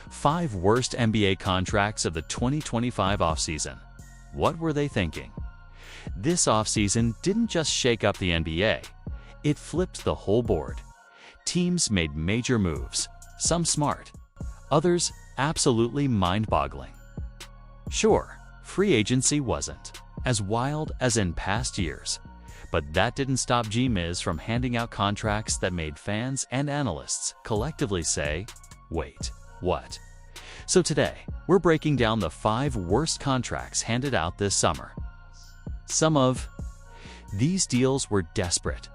5 worst NBA contracts of the 2025 offseason. What were they thinking? This offseason didn't just shake up the NBA, it flipped the whole board. Teams made major moves, some smart, others absolutely mind-boggling. Sure, free agency wasn't as wild as in past years, but that didn't stop G-Miz from handing out contracts that made fans and analysts collectively say, wait, what? So today, we're breaking down the 5 worst contracts handed out this summer. Some of these deals were desperate,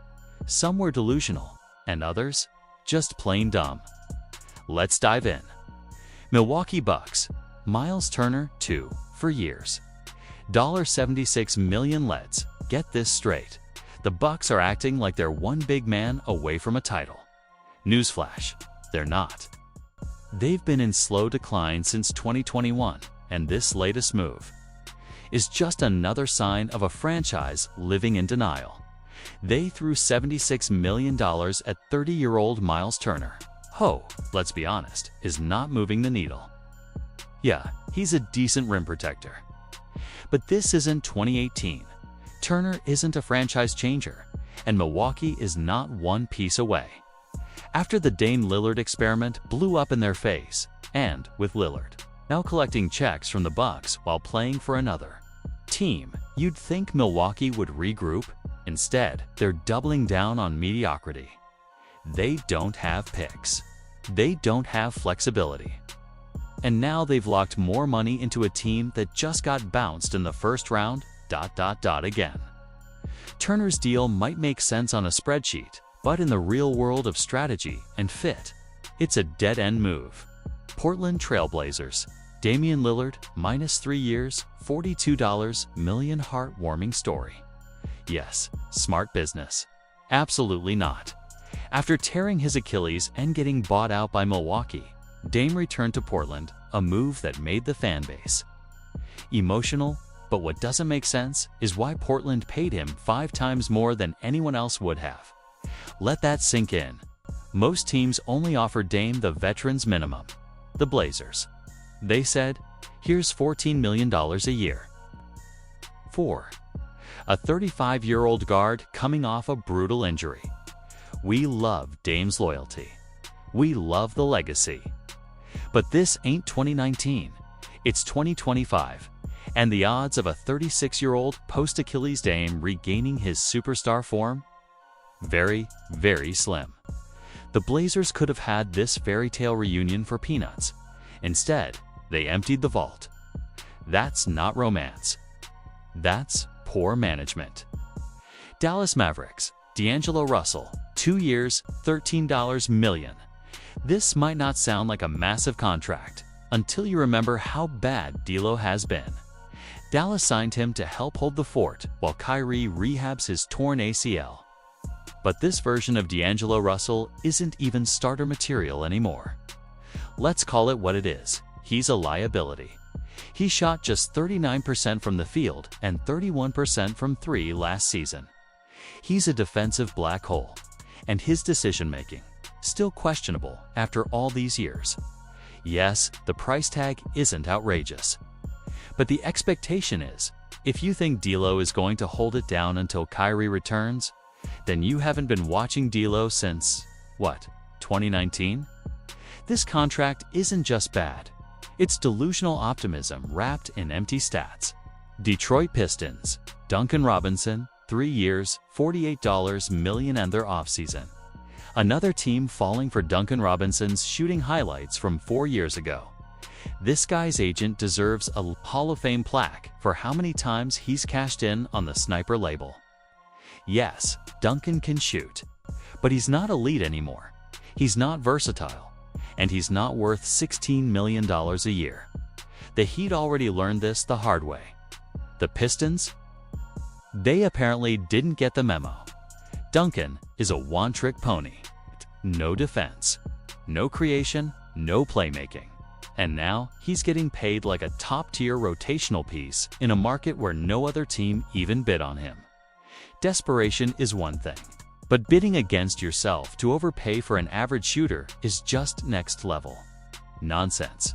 some were delusional, and others just plain dumb. Let's dive in. Milwaukee Bucks, Miles Turner, 2 for years. $76 million. Let's get this straight. The Bucks are acting like they're one big man away from a title. Newsflash, they're not. They've been in slow decline since 2021, and this latest move is just another sign of a franchise living in denial. They threw $76 million at 30-year-old Miles Turner. Let's be honest, is not moving the needle. Yeah, he's a decent rim protector. But this isn't 2018. Turner isn't a franchise changer, and Milwaukee is not one piece away. After the Dame Lillard experiment blew up in their face, and with Lillard now collecting checks from the Bucks while playing for another team, you'd think Milwaukee would regroup. Instead, they're doubling down on mediocrity. They don't have picks. They don't have flexibility. And now they've locked more money into a team that just got bounced in the first round, again. Turner's deal might make sense on a spreadsheet, but in the real world of strategy and fit, it's a dead-end move. Portland Trail Blazers, Damian Lillard, -3 years, $42 million. Heartwarming story. Yes, smart business. Absolutely not. After tearing his Achilles and getting bought out by Milwaukee, Dame returned to Portland, a move that made the fanbase emotional, but what doesn't make sense is why Portland paid him 5 times more than anyone else would have. Let that sink in. Most teams only offer Dame the veterans minimum. The Blazers, they said, here's $14 million a year. 4. A 35-year-old guard coming off a brutal injury. We love Dame's loyalty. We love the legacy. But this ain't 2019, it's 2025, and the odds of a 36-year-old post-Achilles Dame regaining his superstar form? Very, very slim. The Blazers could have had this fairy tale reunion for peanuts. Instead, they emptied the vault. That's not romance. That's poor management. Dallas Mavericks, D'Angelo Russell, 2 years, $13 million. This might not sound like a massive contract until you remember how bad D'Lo has been. Dallas signed him to help hold the fort while Kyrie rehabs his torn ACL. But this version of D'Angelo Russell isn't even starter material anymore. Let's call it what it is. He's a liability. He shot just 39% from the field and 31% from 3 last season. He's a defensive black hole, and his decision-making still questionable after all these years. Yes, the price tag isn't outrageous, but the expectation is, if you think D'Lo is going to hold it down until Kyrie returns, then you haven't been watching D'Lo since, what, 2019? This contract isn't just bad, it's delusional optimism wrapped in empty stats. Detroit Pistons, Duncan Robinson, 3 years, $48 million and their offseason. Another team falling for Duncan Robinson's shooting highlights from 4 years ago. This guy's agent deserves a Hall of Fame plaque for how many times he's cashed in on the sniper label. Yes, Duncan can shoot, but he's not elite anymore. He's not versatile, and he's not worth $16 million a year. The Heat already learned this the hard way. The Pistons? They apparently didn't get the memo. Duncan is a one-trick pony. No defense, no creation, no playmaking. And now he's getting paid like a top-tier rotational piece in a market where no other team even bid on him. Desperation is one thing, but bidding against yourself to overpay for an average shooter is just next level. Nonsense.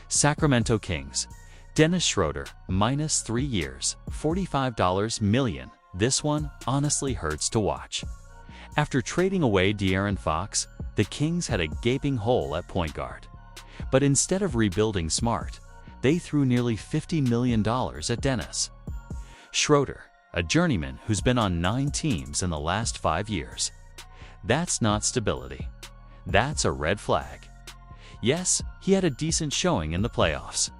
Sacramento Kings. Dennis Schroder, minus 3 years, $45 million. This one honestly hurts to watch. After trading away De'Aaron Fox, the Kings had a gaping hole at point guard. But instead of rebuilding smart, they threw nearly $50 million at Dennis. Schroder, a journeyman who's been on 9 teams in the last 5 years. That's not stability. That's a red flag. Yes, he had a decent showing in the playoffs.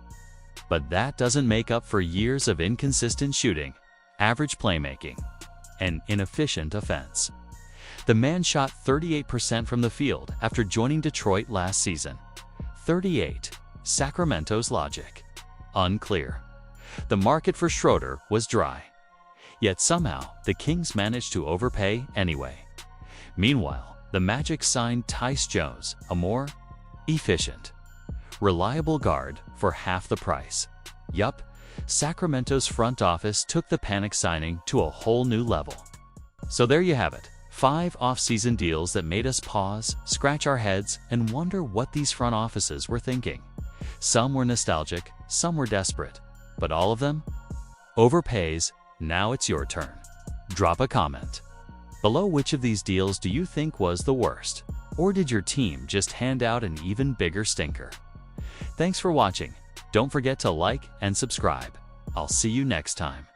But that doesn't make up for years of inconsistent shooting, average playmaking, and inefficient offense. The man shot 38% from the field after joining Detroit last season. 38. Sacramento's logic. Unclear. The market for Schroder was dry. Yet somehow, the Kings managed to overpay anyway. Meanwhile, the Magic signed Tyus Jones, a more efficient, reliable guard for half the price. Yup, Sacramento's front office took the panic signing to a whole new level. So there you have it, 5 off-season deals that made us pause, scratch our heads, and wonder what these front offices were thinking. Some were nostalgic, some were desperate, but all of them? Overpays. Now it's your turn. Drop a comment below. Which of these deals do you think was the worst? Or did your team just hand out an even bigger stinker? Thanks for watching. Don't forget to like and subscribe. I'll see you next time.